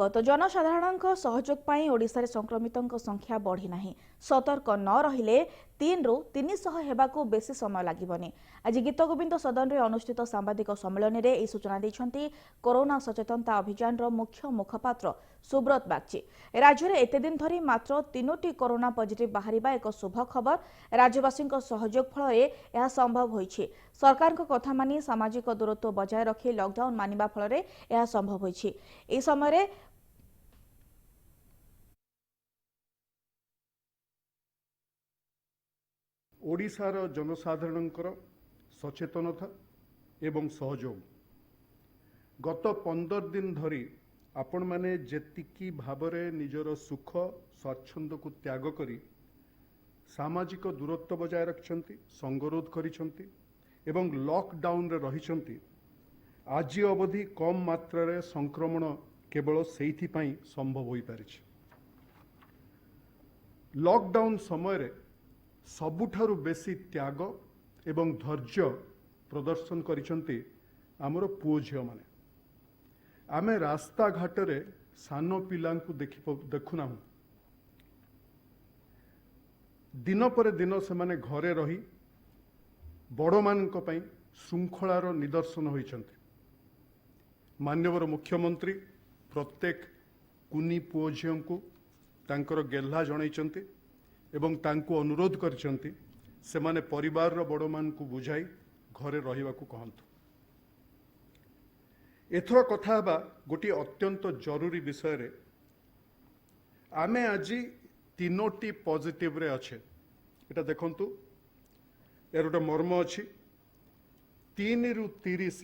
स्वागत। जनसाधारण सहयोग पाई ओडिशा रे संक्रमितों संख्या बढ़ी नाही। सतर्क न रहिले 3 रु 300 हेबाकू बेसी समय लागिबनी। आज गीत गोविंद सदन रे अनुष्ठित सांबादिक सम्मेलन रे ए सूचना दैछंती कोरोना सचेतनता अभियान रो मुख्य मुखपात्र सुब्रत बागची। राज्य रे एते दिन धरी मात्र 3टी कोरोना पॉजिटिव बाहरिबा एक शुभ खबर। राज्यवासी सहयोग फल यह संभव होइछि। सरकार को कथा मानी सामाजिक दूरत्व बजाय रखी लॉकडाउन मानिबा फल यह संभव होइछि। ए समय ओडिशार जनसाधारणଙ୍କର सचेतनता एवं सहयोग गत 15 दिन धरी आपण माने जेतिकी भाबरे निजर सुख स्वाच्छंद को त्याग करी सामाजिक दूरत्व बजाय रखिछंती, संगरोध करिछंती एवं लॉकडाउन रे रहिछंती। आज अवधि कम मात्रा रे संक्रमण केवल सेहिथि पई संभव होई पारिछि। लॉकडाउन समय रे सबुठारु बेसी त्याग एवं धैर्य प्रदर्शन करिछंती आमर पुओ झियो माने। आमे रास्ता घाट रे सानो पिलांकु देखुना दिन पर दिन से माने घरे रही बड़ मानक पई श्रृंखलार निदर्शन होइछंती। माननीय मुख्यमंत्री प्रत्येक कुनी पुओ झियोंकु तांकर गेल्हा जणाइछंती एवं तांको अनुरोध करछंती से माने परिवार रो बड़ मान को बुझाई घरे रहिबा को कहंतु। एथर कथा बा गोटी अत्यंत जरूरी विषय रे। आमे आज 3टी पॉजिटिव रे अच्छे। एटा देखंतु एरोटा मर्म अछि 3 रु 30